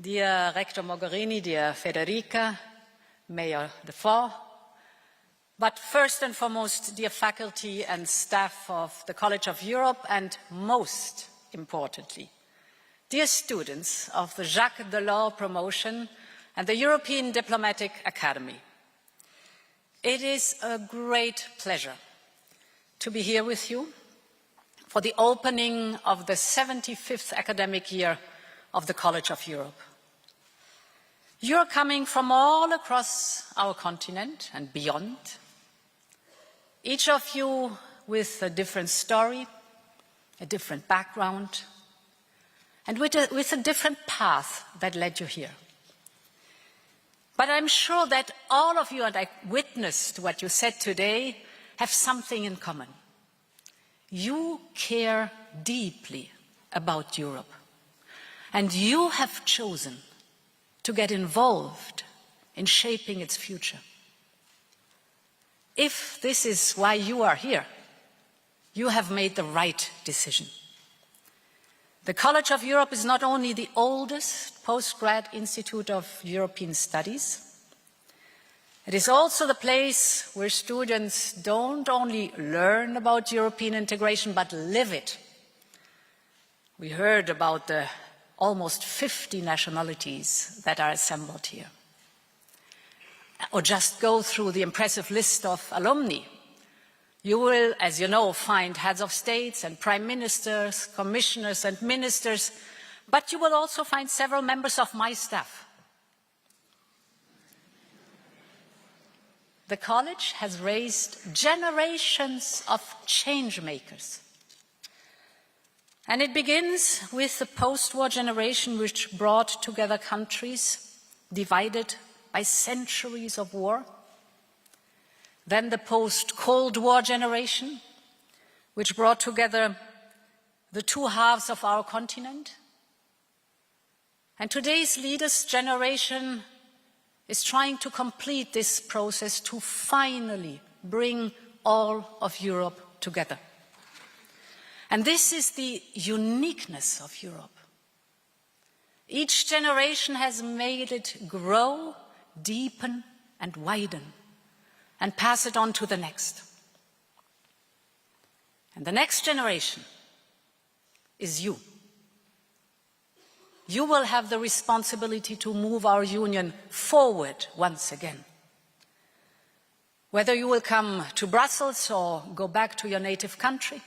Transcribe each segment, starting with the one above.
dear Rector Mogherini, dear Federica, Mayor Defoe, but first and foremost, dear faculty and staff of the College of Europe, and most importantly, dear students of the Jacques Delors promotion and the European Diplomatic Academy. It is a great pleasure to be here with you for the opening of the 75th academic year of the College of Europe. You're coming from all across our continent and beyond, each of you with a different story, a different background, and with a different path that led you here. But I'm sure that all of you, and I witnessed what you said today, have something in common. You care deeply about Europe, and you have chosen to get involved in shaping its future. If this is why you are here, you have made the right decision. The College of Europe is not only the oldest postgrad institute of European studies, it is also the place where students don't only learn about European integration, but live it. We heard about the almost 50 nationalities that are assembled here. Or just go through the impressive list of alumni. You will, as you know, find heads of states and prime ministers, commissioners and ministers, but you will also find several members of my staff. The college has raised generations of change makers. And it begins with the post-war generation, which brought together countries divided by centuries of war. Then the post-Cold War generation, which brought together the two halves of our continent. And today's leaders' generation is trying to complete this process to finally bring all of Europe together. And this is the uniqueness of Europe. Each generation has made it grow, deepen, and widen, and pass it on to the next. And the next generation is you. You will have the responsibility to move our union forward once again. Whether you will come to Brussels or go back to your native country,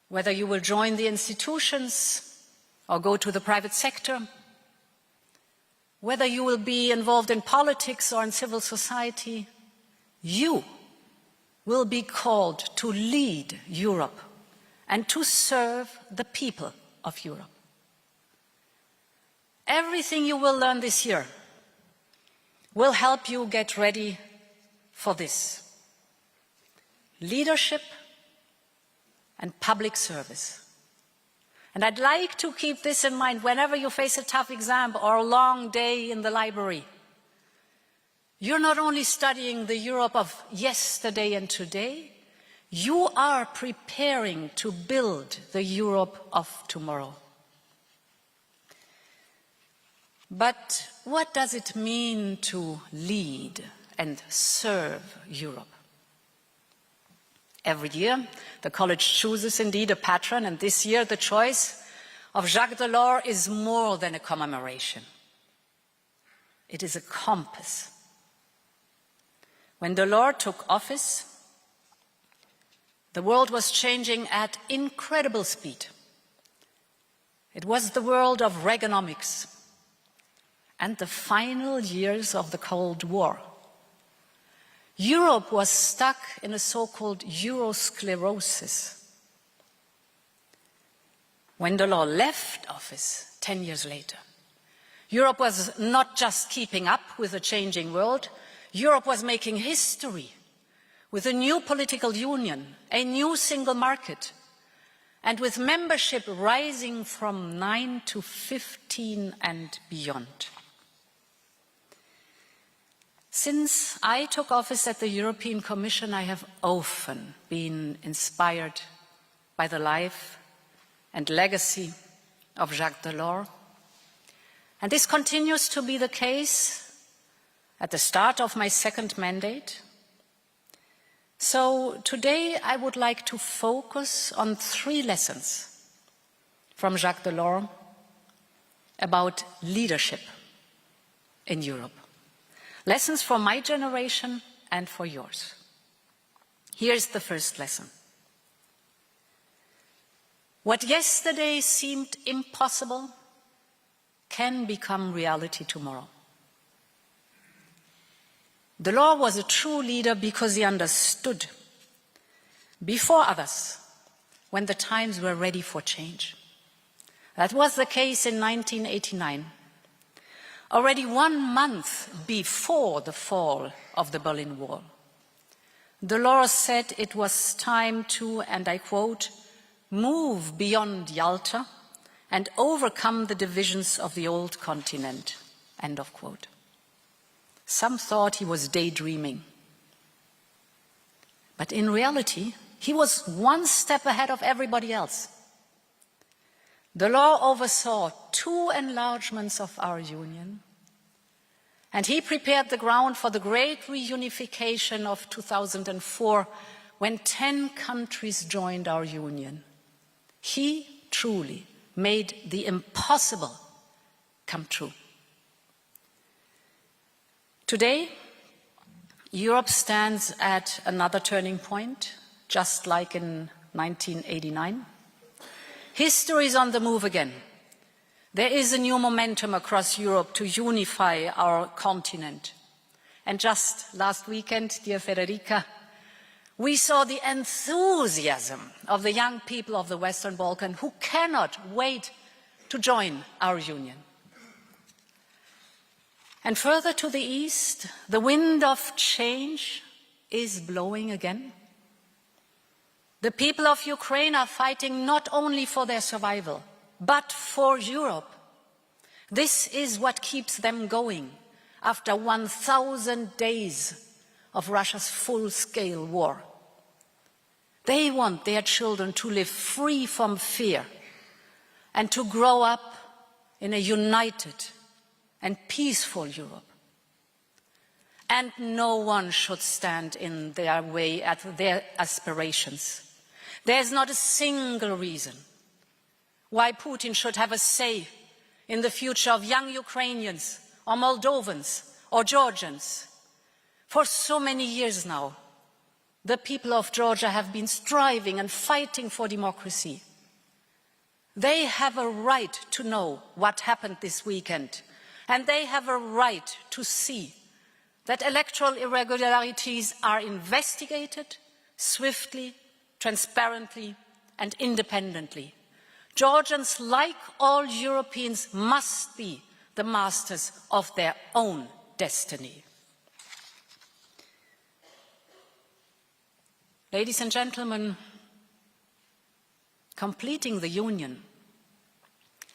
whether you will join the institutions or go to the private sector, whether you will be involved in politics or in civil society, you will be called to lead Europe and to serve the people of Europe. Everything you will learn this year will help you get ready for this: leadership and public service. And I'd like to keep this in mind whenever you face a tough exam or a long day in the library. You're not only studying the Europe of yesterday and today, you are preparing to build the Europe of tomorrow. But what does it mean to lead and serve Europe? Every year, the college chooses indeed a patron, and this year the choice of Jacques Delors is more than a commemoration. It is a compass. When Delors took office, the world was changing at incredible speed. It was the world of Reaganomics and the final years of the Cold War. Europe was stuck in a so-called Eurosclerosis. When Delors left office 10 years later, Europe was not just keeping up with a changing world, Europe was making history with a new political union, a new single market, and with membership rising from 9 to 15 and beyond. Since I took office at the European Commission, I have often been inspired by the life and legacy of Jacques Delors. And this continues to be the case at the start of my second mandate. So today I would like to focus on 3 lessons from Jacques Delors about leadership in Europe. Lessons for my generation and for yours. Here's the first lesson. What yesterday seemed impossible can become reality tomorrow. Delors was a true leader because he understood, before others, when the times were ready for change. That was the case in 1989, already 1 month before the fall of the Berlin Wall. Delors said it was time to, and I quote, move beyond Yalta and overcome the divisions of the old continent, end of quote. Some thought he was daydreaming. But in reality, he was 1 step ahead of everybody else. Delors oversaw 2 enlargements of our union, and he prepared the ground for the great reunification of 2004, when 10 countries joined our union. He truly made the impossible come true. Today, Europe stands at another turning point, just like in 1989. History is on the move again. There is a new momentum across Europe to unify our continent. And just last weekend, dear Federica, we saw the enthusiasm of the young people of the Western Balkans who cannot wait to join our union. And further to the east, the wind of change is blowing again. The people of Ukraine are fighting not only for their survival, but for Europe. This is what keeps them going after 1,000 days of Russia's full-scale war. They want their children to live free from fear and to grow up in a united and peaceful Europe. And no one should stand in their way at their aspirations. There's not a single reason why Putin should have a say in the future of young Ukrainians or Moldovans or Georgians. For so many years now, the people of Georgia have been striving and fighting for democracy. They have a right to know what happened this weekend, and they have a right to see that electoral irregularities are investigated swiftly, transparently, and independently. Georgians, like all Europeans, must be the masters of their own destiny. Ladies and gentlemen, completing the union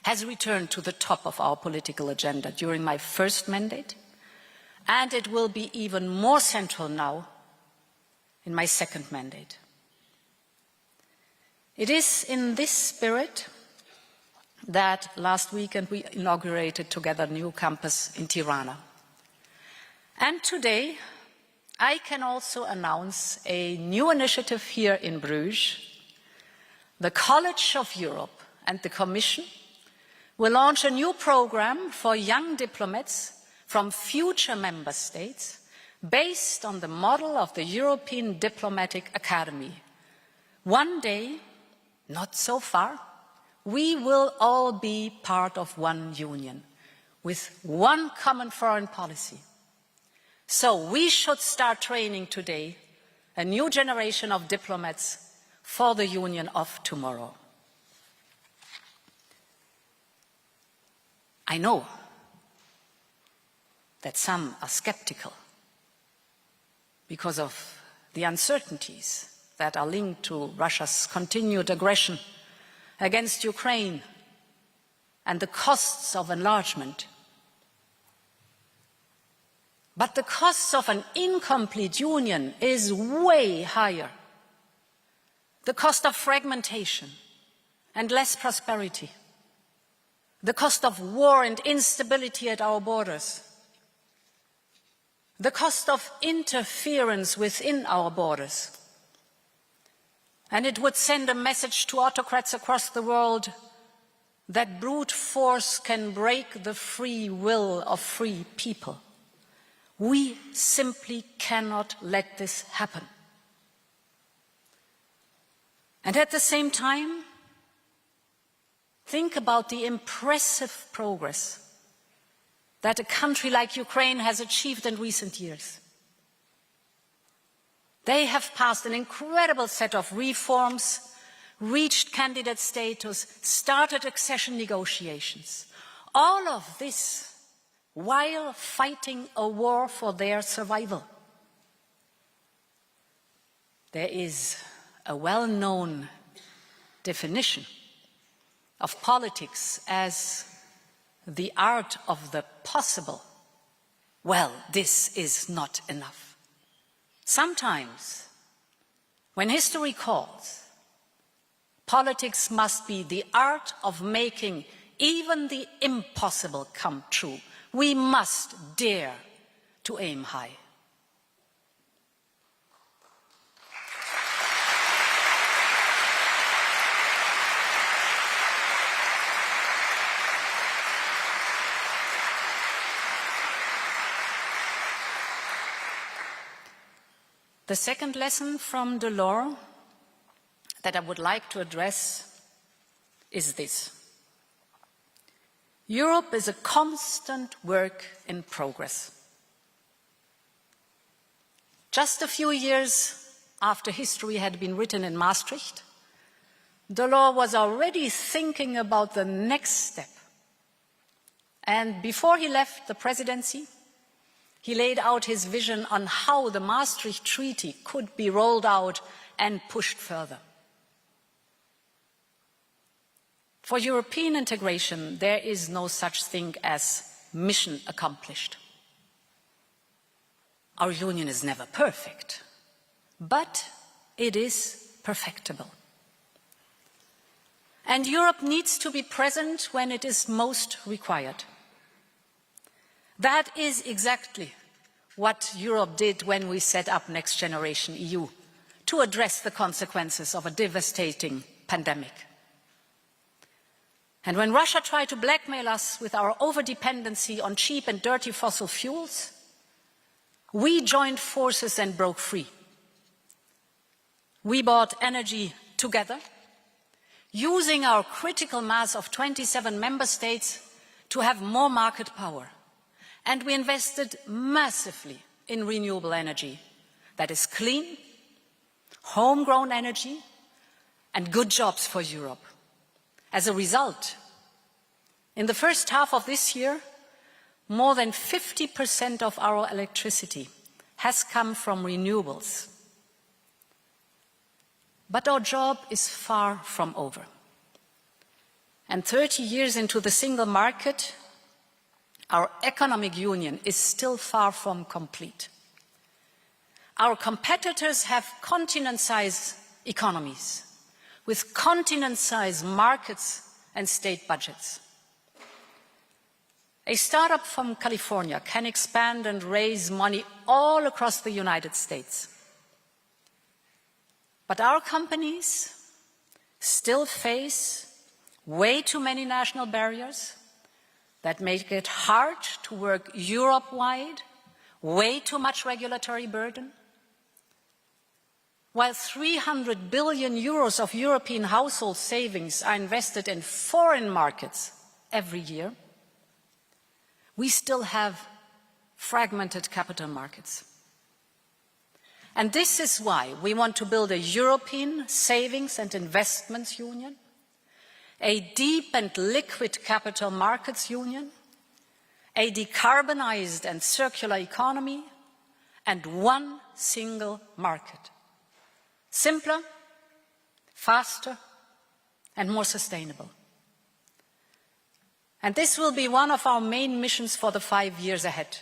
has returned to the top of our political agenda during my first mandate, and it will be even more central now in my second mandate. It is in this spirit that last weekend we inaugurated together a new campus in Tirana. And today I can also announce a new initiative here in Bruges. The College of Europe and the Commission will launch a new program for young diplomats from future member states based on the model of the European Diplomatic Academy. One day, not so far, we will all be part of one union with one common foreign policy. So we should start training today a new generation of diplomats for the union of tomorrow. I know that some are skeptical because of the uncertainties that are linked to Russia's continued aggression against Ukraine and the costs of enlargement. But the costs of an incomplete union is way higher. The cost of fragmentation and less prosperity. the cost of war and instability at our borders, the cost of interference within our borders. And it would send a message to autocrats across the world that brute force can break the free will of free people. We simply cannot let this happen. And at the same time, think about the impressive progress that a country like Ukraine has achieved in recent years. They have passed an incredible set of reforms, reached candidate status, started accession negotiations. All of this while fighting a war for their survival. There is a well-known definition of politics as the art of the possible. Well, this is not enough. Sometimes, when history calls, politics must be the art of making even the impossible come true. We must dare to aim high. The second lesson from Delors that I would like to address is this. Europe is a constant work in progress. Just a few years after history had been written in Maastricht, Delors was already thinking about the next step. And before he left the presidency, he laid out his vision on how the Maastricht Treaty could be rolled out and pushed further. For European integration, there is no such thing as mission accomplished. Our union is never perfect, but it is perfectible. And Europe needs to be present when it is most required. That is exactly what Europe did when we set up Next Generation EU to address the consequences of a devastating pandemic. And when Russia tried to blackmail us with our overdependency on cheap and dirty fossil fuels, we joined forces and broke free. We bought energy together, using our critical mass of 27 member states to have more market power. And we invested massively in renewable energy that is clean, homegrown energy, and good jobs for Europe. As a result, in the first half of this year, more than 50% of our electricity has come from renewables. But our job is far from over. And 30 years into the single market, our economic union is still far from complete. Our competitors have continent-sized economies with continent-sized markets and state budgets. A startup from California can expand and raise money all across the United States. But our companies still face way too many national barriers that make it hard to work Europe-wide, way too much regulatory burden. While 300 billion euros of European household savings are invested in foreign markets every year, we still have fragmented capital markets. And this is why we want to build a European savings and investments union, a deep and liquid capital markets union, a decarbonized and circular economy, and one single market. Simpler, faster, and more sustainable. And this will be one of our main missions for the 5 years ahead.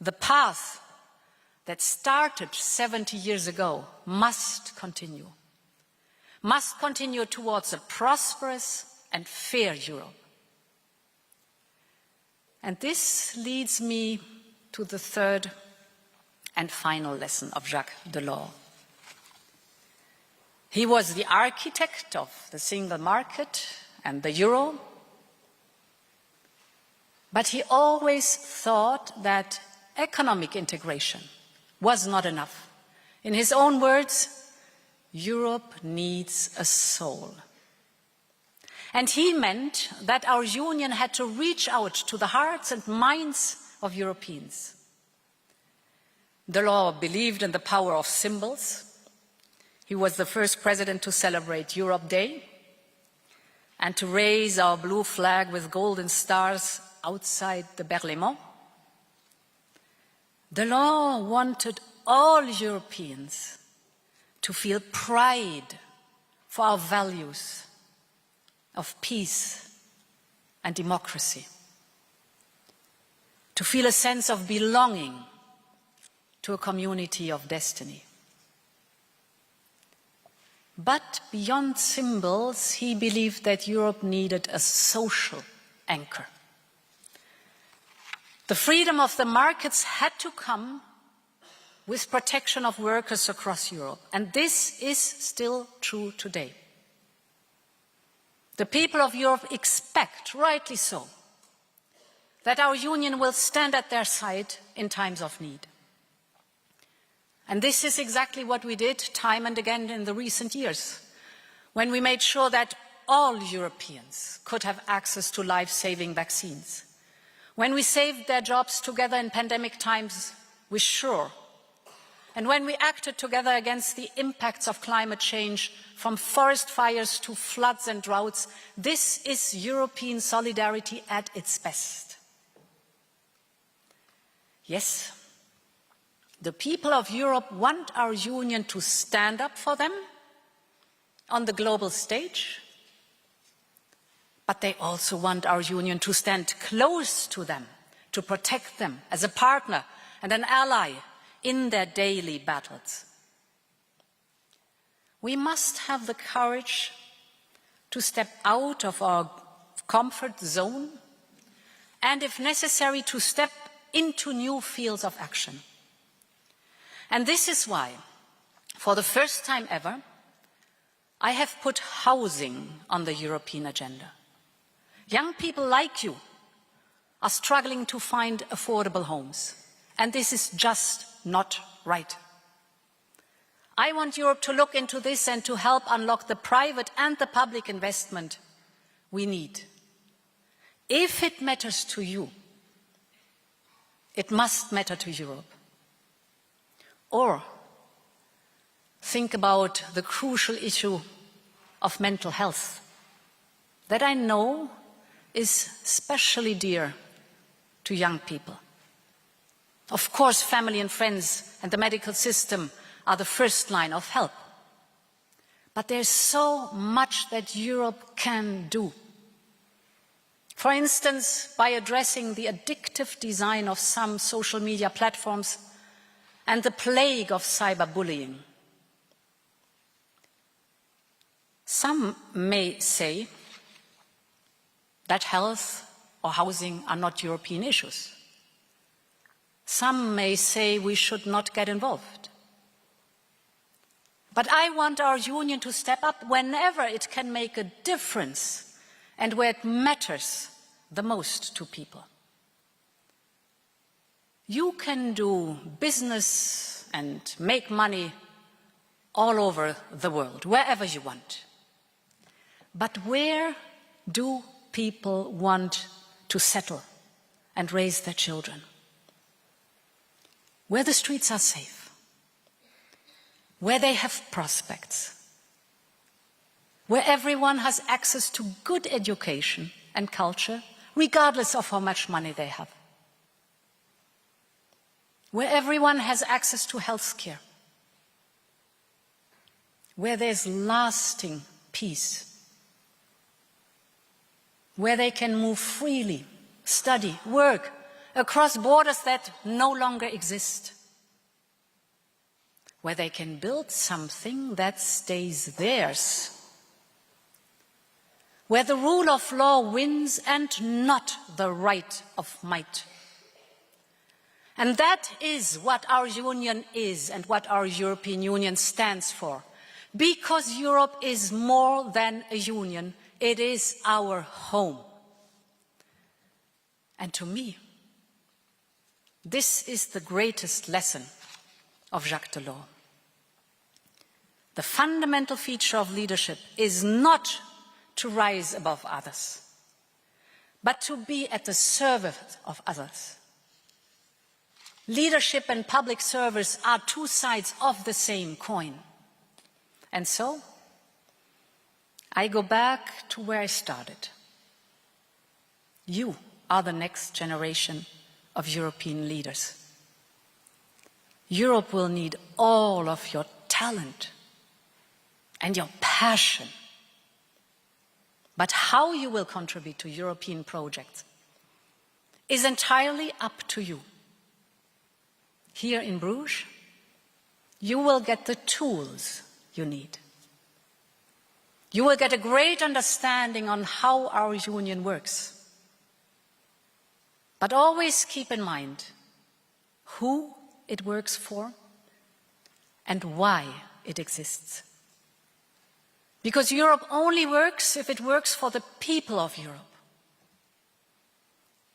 The path that started 70 years ago must continue towards a prosperous and fair Europe. And this leads me to the third and final lesson of Jacques Delors. He was the architect of the single market and the euro, but he always thought that economic integration was not enough. In his own words, Europe needs a soul. And he meant that our union had to reach out to the hearts and minds of Europeans. Delors believed in the power of symbols. He was the first president to celebrate Europe Day and to raise our blue flag with golden stars outside the Berlaymont. Delors wanted all Europeans to feel pride for our values of peace and democracy, to feel a sense of belonging to a community of destiny. But beyond symbols, he believed that Europe needed a social anchor. The freedom of the markets had to come with protection of workers across Europe, and this is still true today. The people of Europe expect, rightly so, that our union will stand at their side in times of need. And this is exactly what we did time and again in the recent years, when we made sure that all Europeans could have access to life-saving vaccines, when we saved their jobs together in pandemic times with SURE, and when we acted together against the impacts of climate change, from forest fires to floods and droughts. This is European solidarity at its best. Yes, the people of Europe want our union to stand up for them on the global stage, but they also want our union to stand close to them, to protect them as a partner and an ally in their daily battles. We must have the courage to step out of our comfort zone and, if necessary, to step into new fields of action. And this is why, for the first time ever, I have put housing on the European agenda. Young people like you are struggling to find affordable homes, and this is just not right. I want Europe to look into this and to help unlock the private and the public investment we need. If it matters to you, it must matter to Europe. Or think about the crucial issue of mental health that I know is especially dear to young people. Of course, family and friends and the medical system are the first line of help. But there's so much that Europe can do. For instance, by addressing the addictive design of some social media platforms and the plague of cyberbullying. Some may say that health or housing are not European issues. Some may say we should not get involved. But I want our union to step up whenever it can make a difference and where it matters the most to people. You can do business and make money all over the world, wherever you want. But where do people want to settle and raise their children? Where the streets are safe, where they have prospects, where everyone has access to good education and culture, regardless of how much money they have, where everyone has access to health care, where there's lasting peace, where they can move freely, study, work, across borders that no longer exist, where they can build something that stays theirs, where the rule of law wins and not the right of might. And that is what our union is and what our European Union stands for. Because Europe is more than a union, it is our home. And to me, this is the greatest lesson of Jacques Delors. The fundamental feature of leadership is not to rise above others, but to be at the service of others. Leadership and public service are two sides of the same coin. And so, I go back to where I started. You are the next generation of European leaders. Europe will need all of your talent and your passion. But how you will contribute to European projects is entirely up to you. Here in Bruges, you will get the tools you need. You will get a great understanding on how our union works. But always keep in mind who it works for and why it exists. Because Europe only works if it works for the people of Europe.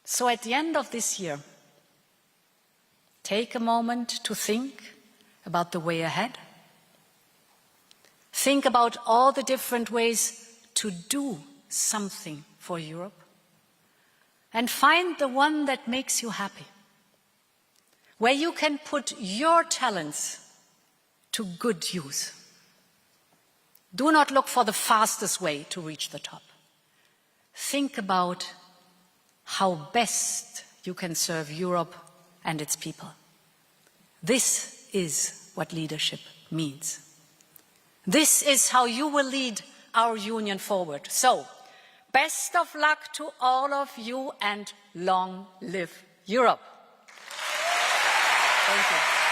So at the end of this year, take a moment to think about the way ahead. Think about all the different ways to do something for Europe. And find the one that makes you happy, where you can put your talents to good use. Do not look for the fastest way to reach the top. Think about how best you can serve Europe and its people. This is what leadership means. This is how you will lead our union forward. So, best of luck to all of you and long live Europe. Thank you.